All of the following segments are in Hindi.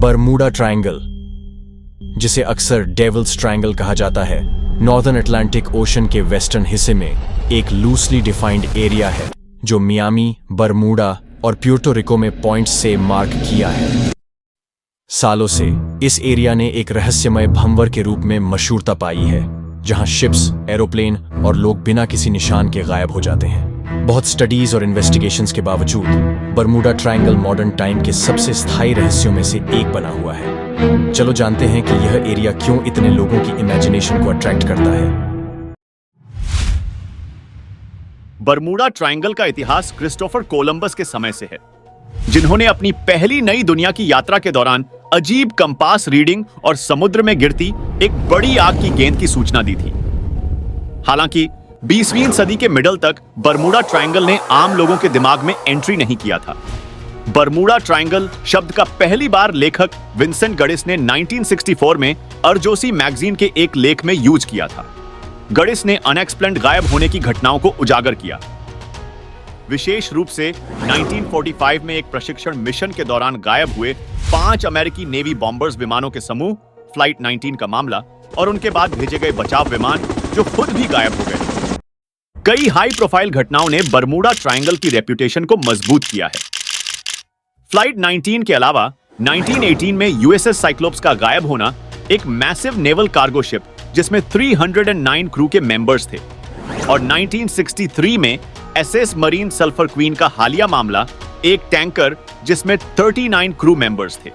बरमूडा ट्रायंगल, जिसे अक्सर डेविल्स ट्रायंगल कहा जाता है, नॉर्दर्न अटलांटिक ओशन के वेस्टर्न हिस्से में एक लूसली डिफाइंड एरिया है जो मियामी, बरमूडा और प्यूर्टो रिको में पॉइंट्स से मार्क किया है। सालों से इस एरिया ने एक रहस्यमय भंवर के रूप में मशहूरता पाई है, जहां शिप्स, एरोप्लेन और लोग बिना किसी निशान के गायब हो जाते हैं। बहुत स्टडीज और इन्वेस्टिगेशंस के बावजूद बरमूडा ट्रायंगल मॉडर्न टाइम के सबसे स्थायी रहस्यों में से एक बना हुआ है। चलो जानते हैं कि यह एरिया क्यों इतने लोगों की इमेजिनेशन को अट्रैक्ट करता है। बरमूडा ट्रायंगल का इतिहास क्रिस्टोफर कोलंबस के समय से है, जिन्होंने अपनी पहली नई दुनिया की यात्रा के दौरान अजीब कंपास रीडिंग और समुद्र में गिरती एक बड़ी आग की गेंद की सूचना दी थी। हालांकि 20वीं सदी के मिडल तक बरमूडा ट्रायंगल ने आम लोगों के दिमाग में एंट्री नहीं किया था। बरमूडा ट्रायंगल शब्द का पहली बार लेखक विंसेंट गडिस ने 1964 में अर्जोसी मैगजीन के एक लेख में यूज किया था। गडिस ने अनएक्सप्लेन्ड गायब होने की घटनाओं को उजागर किया। विशेष रूप से 1945 में एक प्रशिक्षण मिशन के दौरान गायब हुए 5 अमेरिकी नेवी बॉम्बर्स विमानों के समूह, फ्लाइट 19 का मामला, और उनके बाद भेजे गए बचाव विमान जो खुद भी गायब हो गए। कई हाई प्रोफाइल घटनाओं ने बरमूडा ट्रायंगल की रेपुटेशन को मजबूत किया है। फ्लाइट 19 के अलावा 1918 में यूएसएस साइक्लोप्स का गायब होना, एक मैसिव नेवल कार्गो शिप जिसमें 309 क्रू के मेंबर्स थे, और 1963 में एसएस मरीन सल्फर क्वीन का हालिया मामला, एक टैंकर जिसमें 39 क्रू मेंबर्स थे।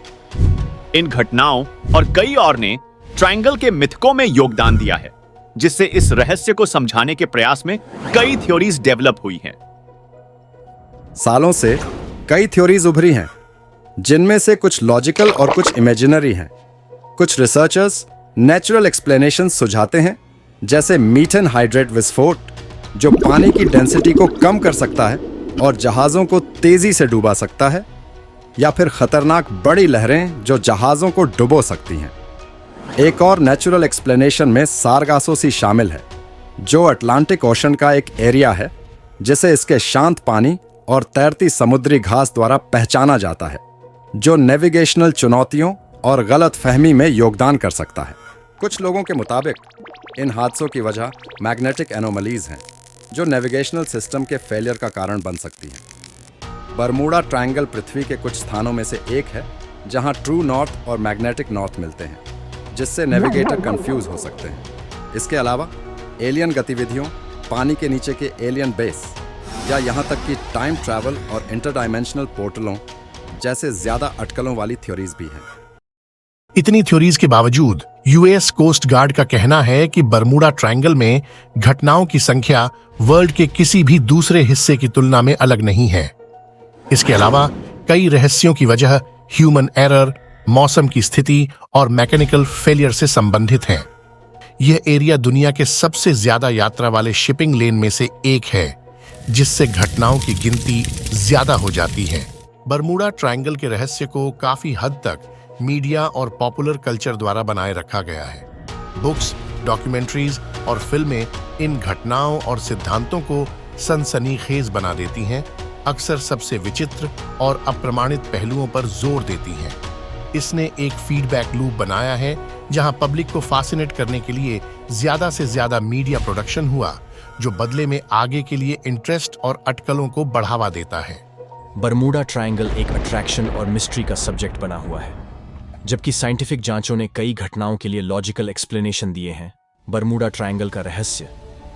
इन घटनाओं और कई और ने ट्रायंगल के मिथकों में योगदान दिया है, जिससे इस रहस्य को समझाने के प्रयास में कई थ्योरीज डेवलप हुई हैं। सालों से कई थ्योरीज उभरी हैं, जिनमें से कुछ लॉजिकल और कुछ इमेजिनरी हैं। कुछ रिसर्चर्स नेचुरल एक्सप्लेनेशन सुझाते हैं, जैसे मीथेन हाइड्रेट विस्फोट, जो पानी की डेंसिटी को कम कर सकता है और जहाज़ों को तेजी से डुबा सकता है, या फिर खतरनाक बड़ी लहरें जो जहाज़ों को डुबो सकती हैं। एक और नेचुरल एक्सप्लेनेशन में सारगासोसी शामिल है, जो अटलांटिक ओशन का एक एरिया है जिसे इसके शांत पानी और तैरती समुद्री घास द्वारा पहचाना जाता है, जो नेविगेशनल चुनौतियों और गलत फहमी में योगदान कर सकता है। कुछ लोगों के मुताबिक इन हादसों की वजह मैग्नेटिक एनोमलीज हैं, जो नेविगेशनल सिस्टम के फेलियर का कारण बन सकती हैं। बरमूडा ट्रायंगल पृथ्वी के कुछ स्थानों में से एक है जहां ट्रू नॉर्थ और मैग्नेटिक नॉर्थ मिलते हैं, जिससे नेविगेटर कंफ्यूज हो सकते हैं। इसके अलावा एलियन गतिविधियों, पानी के नीचे के एलियन बेस, या यहाँ तक कि टाइम ट्रैवल और इंटरडायमेंशनल पोर्टलों जैसे ज्यादा अटकलों वाली थ्योरीज भी हैं। इतनी थ्योरीज के बावजूद यूएस कोस्ट गार्ड का कहना है कि बरमूडा ट्रायंगल में घटनाओं की संख्या वर्ल्ड के किसी भी दूसरे हिस्से की तुलना में अलग नहीं है। इसके अलावा कई रहस्यों की वजह ह्यूमन एरर, मौसम की स्थिति और मैकेनिकल फेलियर से संबंधित है। यह एरिया दुनिया के सबसे ज्यादा यात्रा वाले शिपिंग लेन में से एक है, जिससे घटनाओं की गिनती ज्यादा हो जाती है। बरमूडा ट्रायंगल के रहस्य को काफी हद तक मीडिया और पॉपुलर कल्चर द्वारा बनाए रखा गया है। बुक्स, डॉक्यूमेंट्रीज और फिल्में इन घटनाओं और सिद्धांतों को सनसनीखेज बना देती हैं, अक्सर सबसे विचित्र और अप्रमाणित पहलुओं पर जोर देती हैं। इसने एक फीडबैक लूप बनाया है, जहां पब्लिक को फैसिनेट करने के लिए ज्यादा से ज्यादा मीडिया प्रोडक्शन हुआ, जो बदले में आगे के लिए इंटरेस्ट और अटकलों को बढ़ावा देता है। बरमूडा ट्रायंगल एक अट्रैक्शन और मिस्ट्री का सब्जेक्ट बना हुआ है, जबकि साइंटिफिक जांचों ने कई घटनाओं के लिए लॉजिकल एक्सप्लेनेशन दिए हैं। बरमूडा ट्रायंगल का रहस्य,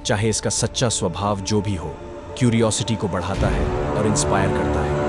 चाहे इसका सच्चा स्वभाव जो भी हो, क्यूरियोसिटी को बढ़ाता है और इंस्पायर करता है।